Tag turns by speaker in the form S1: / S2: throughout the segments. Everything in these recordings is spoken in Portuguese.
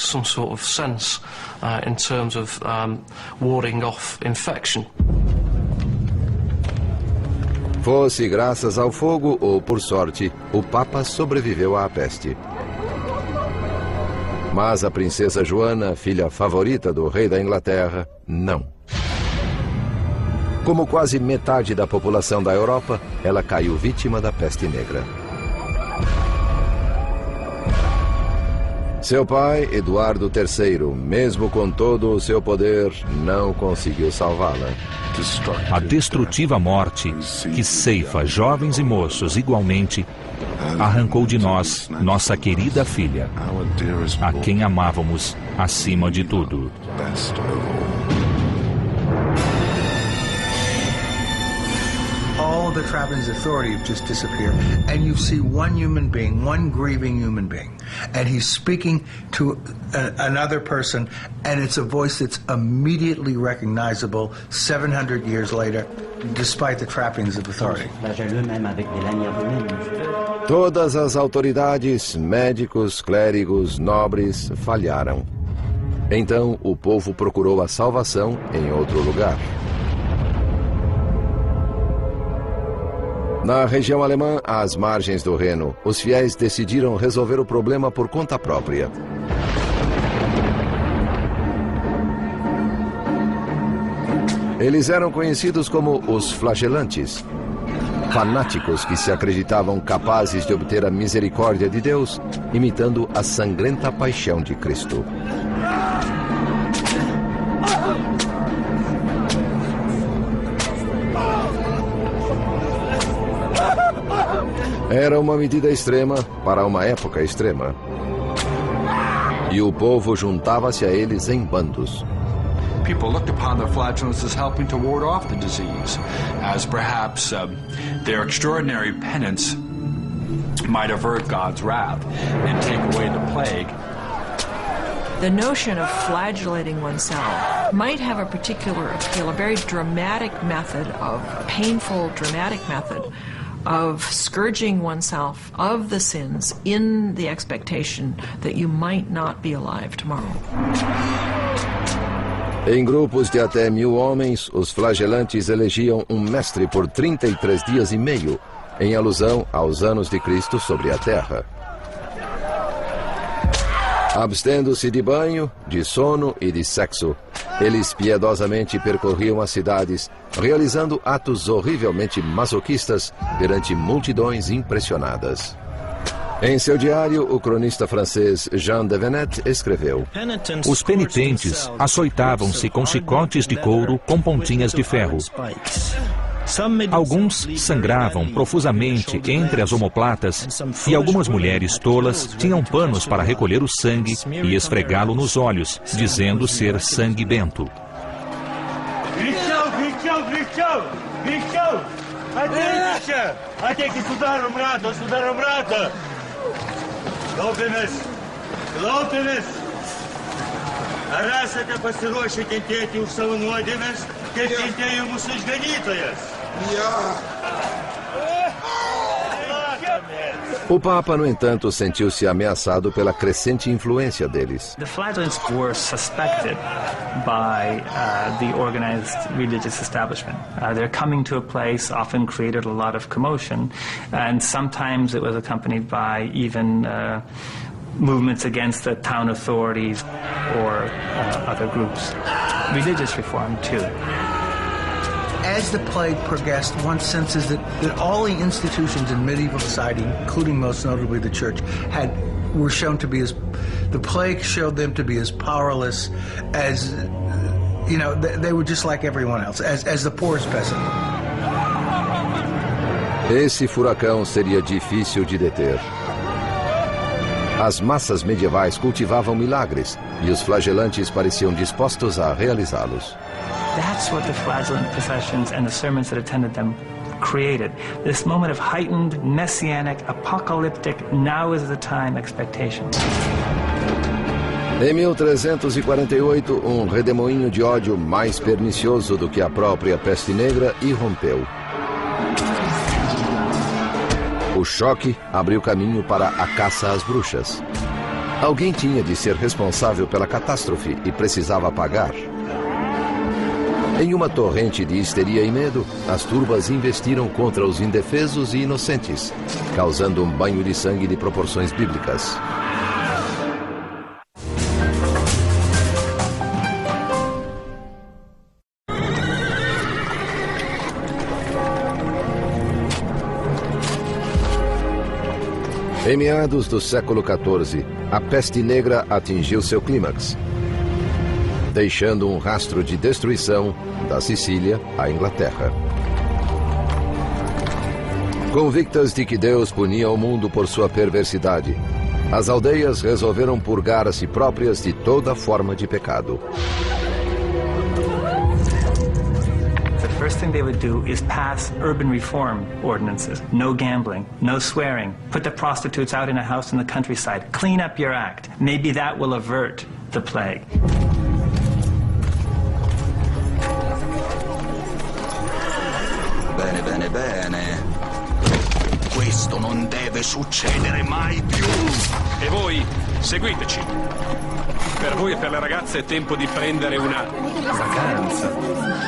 S1: some sort of sense in terms of warding off infection.
S2: Fosse graças ao fogo ou por sorte, o Papa sobreviveu à peste. Mas a princesa Joana, filha favorita do rei da Inglaterra, não. Como quase metade da população da Europa, ela caiu vítima da peste negra. Seu pai, Eduardo III, mesmo com todo o seu poder, não conseguiu salvá-la.
S3: A destrutiva morte, que ceifa jovens e moços igualmente, arrancou de nós nossa querida filha, a quem amávamos acima de tudo.
S4: All the trappings of authority have just disappeared, and you see one human being, one grieving human being, and he's speaking to another person, and it's a voice that's immediately recognizable 700 years later, despite the trappings of authority.
S2: Todas as autoridades, médicos, clérigos, nobres falharam. Então o povo procurou a salvação em outro lugar. Na região alemã, às margens do Reno, os fiéis decidiram resolver o problema por conta própria. Eles eram conhecidos como os flagelantes, fanáticos que se acreditavam capazes de obter a misericórdia de Deus, imitando a sangrenta paixão de Cristo. Era uma medida extrema para uma época extrema. E o povo juntava-se a eles em bandos.
S5: People looked upon the flagellants as helping to ward off the disease, as perhaps their extraordinary penance might avert God's wrath and take away the plague.
S6: The notion of flagellating oneself might have a particular appeal, a very dramatic method, of painful, dramatic method of scourging oneself of the sins in the expectation that you might not be alive tomorrow.
S2: Em grupos de até 1000 homens, os flagelantes elegiam um mestre por 33 dias e meio, em alusão aos anos de Cristo sobre a terra. Abstendo-se de banho, de sono e de sexo, eles piedosamente percorriam as cidades, realizando atos horrivelmente masoquistas perante multidões impressionadas. Em seu diário, o cronista francês Jean de Venette escreveu:
S3: Os penitentes açoitavam-se com chicotes de couro com pontinhas de ferro. Alguns sangravam profusamente entre as omoplatas e algumas mulheres tolas tinham panos para recolher o sangue e esfregá-lo nos olhos, dizendo ser sangue bento.
S2: O Papa, no entanto, sentiu-se ameaçado pela crescente influência deles.
S7: The flagellants were suspected by the organized religious establishment. Their coming to a place often created a lot of commotion, and sometimes it was accompanied by even movements against the town authorities or other groups. Religious reform, too.
S4: As the plague progressed, one senses that all the institutions in medieval society, including most notably the church, were shown to be the plague showed them to be as powerless as, they were just like everyone else, as the poorest peasant.
S2: Esse furacão seria difícil de deter. As massas medievais cultivavam milagres e os flagelantes pareciam dispostos a realizá-los.
S7: That's what the flagellant processions and the sermons that attended them created. This moment of heightened, messianic, apocalyptic, now is the time expectation.
S2: Em 1348, um redemoinho de ódio mais pernicioso do que a própria peste negra irrompeu. O choque abriu caminho para a caça às bruxas. Alguém tinha de ser responsável pela catástrofe e precisava pagar. Em uma torrente de histeria e medo, as turbas investiram contra os indefesos e inocentes, causando um banho de sangue de proporções bíblicas. Em meados do século XIV, a peste negra atingiu seu clímax, deixando um rastro de destruição da Sicília à Inglaterra. Convictas de que Deus punia o mundo por sua perversidade, as aldeias resolveram purgar a si próprias de toda forma de pecado.
S7: The first thing they would do is pass urban reform ordinances. No gambling, no swearing. Put the prostitutes out in a house in the countryside. Clean up your act. Maybe that will avert the plague.
S8: Bene, bene, bene. Questo non deve succedere mai più.
S9: E voi, seguiteci. Per voi e per le ragazze è tempo di prendere una vacanza.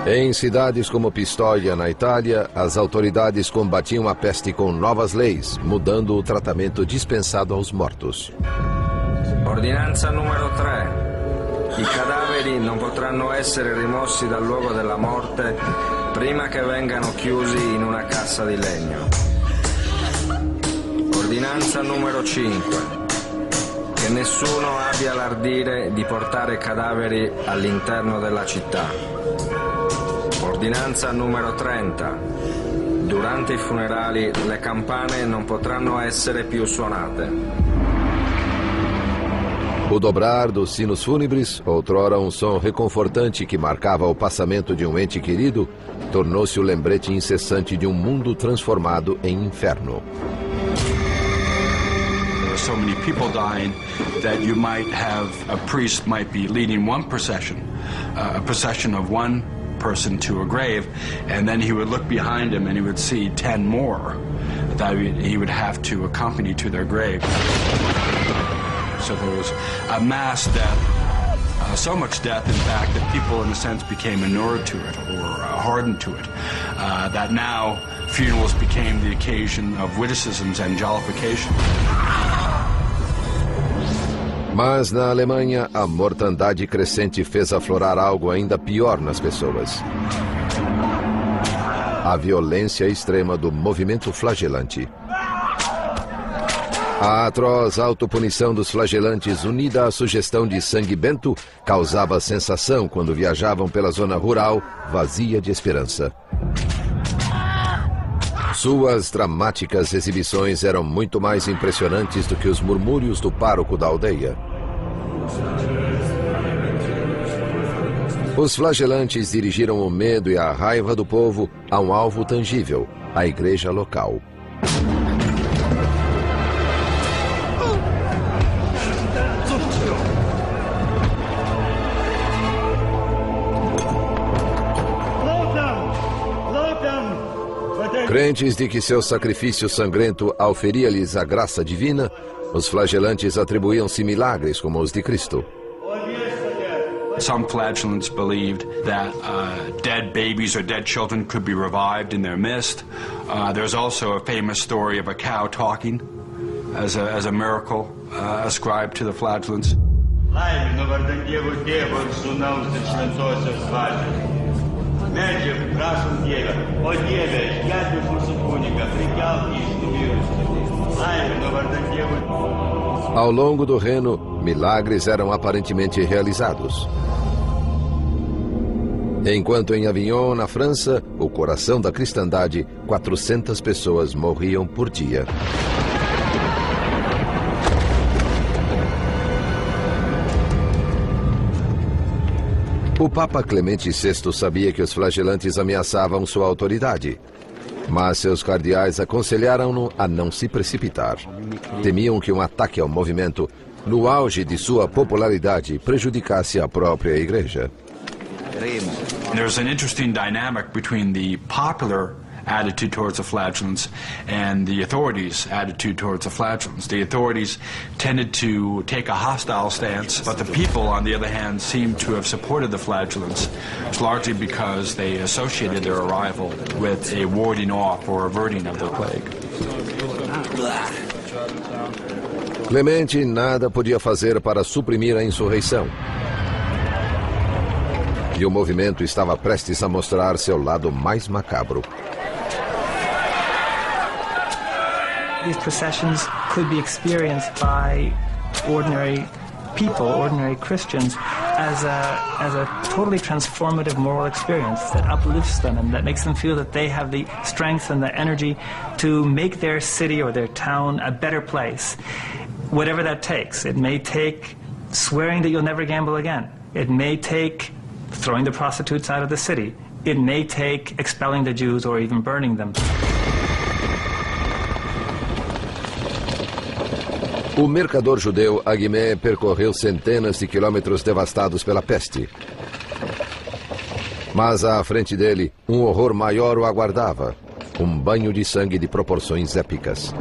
S2: Em cidades como Pistoia, na Itália, as autoridades combatiam a peste com novas leis, mudando o tratamento dispensado aos mortos.
S10: Ordinanza numero 3. I cadaveri non potranno essere rimossi dal luogo della morte prima che vengano chiusi in una cassa di legno. Ordinanza numero 5. Che nessuno abbia l'ardire di portare cadaveri all'interno della città. Ordinanza numero 30. Durante i funerali le campane non potranno essere più suonate.
S2: O dobrar dos sinos fúnebres, outrora um som reconfortante que marcava o passamento de um ente querido, tornou-se o lembrete incessante de um mundo transformado em inferno.
S5: There were so many people dying that you might have a priest might be leading one procession, a procession of one person to a grave, and then he would look behind him and he would see 10 more that he would have to accompany to their grave. So there was a mass death, so much death, in fact, that people, in a sense, became inured to it or hardened to it, that now funerals became the occasion of witticisms and jollification.
S2: Mas na Alemanha, a mortandade crescente fez aflorar algo ainda pior nas pessoas. A violência extrema do movimento flagelante. A atroz autopunição dos flagelantes, unida à sugestão de sangue bento, causava sensação quando viajavam pela zona rural, vazia de esperança. Suas dramáticas exibições eram muito mais impressionantes do que os murmúrios do pároco da aldeia. Os flagelantes dirigiram o medo e a raiva do povo a um alvo tangível, a igreja local. Crentes de que seu sacrifício sangrento auferia-lhes a graça divina, os flagelantes atribuíam-se milagres como os de Cristo.
S5: Some flagellants believed that dead babies or dead children could be revived in their midst. There's also a famous story of a cow talking as a miracle ascribed to the flagellants.
S2: Ao longo do Reno, milagres eram aparentemente realizados. Enquanto em Avignon, na França, o coração da cristandade, 400 pessoas morriam por dia. O Papa Clemente VI sabia que os flagelantes ameaçavam sua autoridade, mas seus cardeais aconselharam-no a não se precipitar. Temiam que um ataque ao movimento, no auge de sua popularidade, prejudicasse a própria igreja.
S5: There's an interesting dynamic between the popular attitude towards the flagellants and the authorities' attitude towards the flagellants. The authorities tended to take a hostile stance, but the people, on the other hand, seemed to have supported the flagellants, largely because they associated their arrival with a warding off or averting of the plague.
S2: Clemente nada podia fazer para suprimir a insurreição. E o movimento estava prestes a mostrar seu lado mais macabro.
S7: These processions could be experienced by ordinary people, ordinary Christians, as a totally transformative moral experience that uplifts them and that makes them feel that they have the strength and the energy to make their city or their town a better place, whatever that takes. It may take swearing that you'll never gamble again. It may take throwing the prostitutes out of the city. It may take expelling the Jews or even burning them.
S2: O mercador judeu Aguimé percorreu centenas de quilômetros devastados pela peste. Mas à frente dele, um horror maior o aguardava. Um banho de sangue de proporções épicas.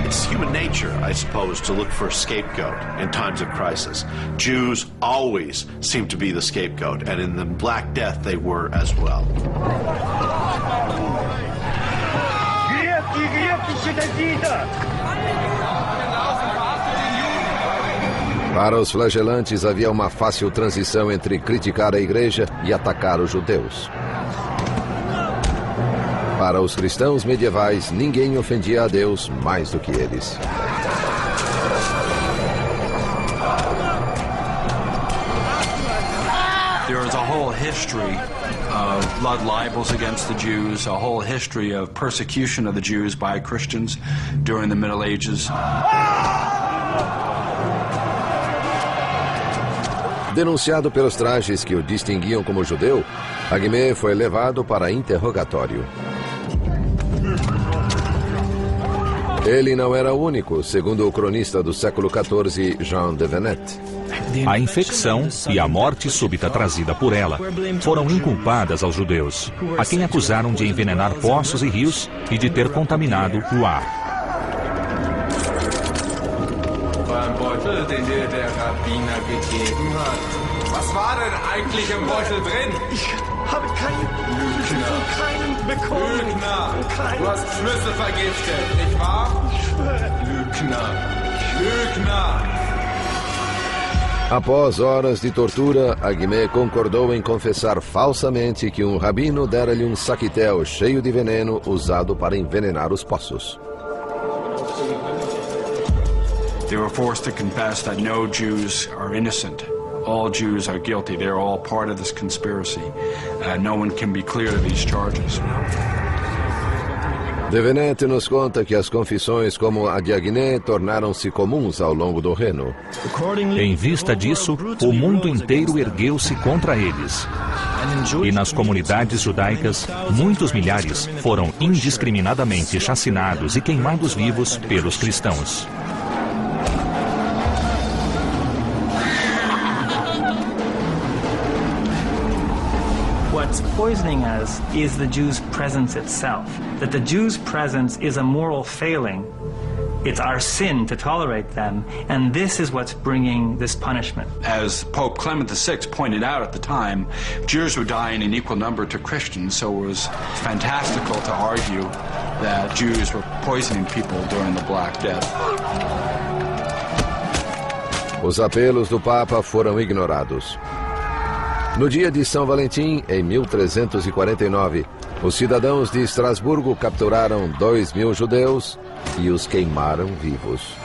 S11: It's human nature, I suppose, to look for a scapegoat in times of crisis. Jews always seem to be the scapegoat, and in the Black Death they were as well.
S2: Para os flagelantes havia uma fácil transição entre criticar a igreja e atacar os judeus. Para os cristãos medievais, ninguém ofendia a Deus mais do que eles.
S5: There is a whole history of blood libels against the Jews, a whole history of persecution of the Jews by Christians during the Middle Ages.
S2: Denunciado pelos trajes que o distinguiam como judeu, Aguimé foi levado para interrogatório. Ele não era o único, segundo o cronista do século XIV, Jean de Venette.
S3: A infecção e a morte súbita trazida por ela foram inculpadas aos judeus, a quem acusaram de envenenar poços e rios e de ter contaminado o ar.
S12: Was war denn eigentlich im Beutel drin? Ich habe keinen bekommen. Lügner! Du hast Schlüssel vergiftet, nicht wahr? Ich schwöre. Lügner!
S2: Após horas de tortura, Aguimé concordou em confessar falsamente que um rabino dera-lhe um saquitel cheio de veneno usado para envenenar os poços.
S5: They were forced to confess that no Jews are innocent. All Jews are guilty. They're all part of this conspiracy. No one can be cleared of these charges.
S2: De Venette nos conta que as confissões como a de Aguimé tornaram-se comuns ao longo do reino.
S3: Em vista disso, o mundo inteiro ergueu-se contra eles. E nas comunidades judaicas, muitos milhares foram indiscriminadamente chacinados e queimados vivos pelos cristãos.
S7: What's poisoning us is the Jew's presence itself. That the Jew's presence is a moral failing. It's our sin to tolerate them, and this is what's bringing this punishment.
S5: As Pope Clement VI pointed out at the time, Jews were dying in equal number to Christians, so it was fantastical to argue that Jews were poisoning people during the Black Death.
S2: Os apelos do Papa foram ignorados. No dia de São Valentim, em 1349, os cidadãos de Estrasburgo capturaram 2.000 judeus e os queimaram vivos.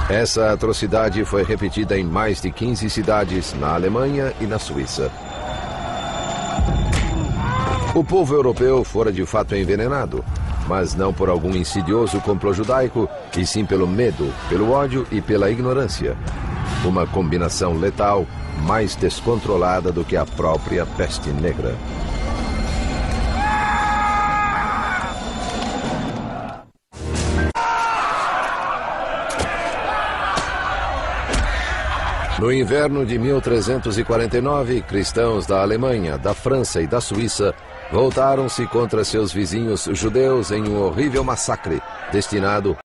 S2: Essa atrocidade foi repetida em mais de 15 cidades na Alemanha e na Suíça. O povo europeu fora de fato envenenado, mas não por algum insidioso complô judaico, e sim pelo medo, pelo ódio e pela ignorância. Uma combinação letal mais descontrolada do que a própria peste negra. No inverno de 1349, cristãos da Alemanha, da França e da Suíça voltaram-se contra seus vizinhos judeus em um horrível massacre destinado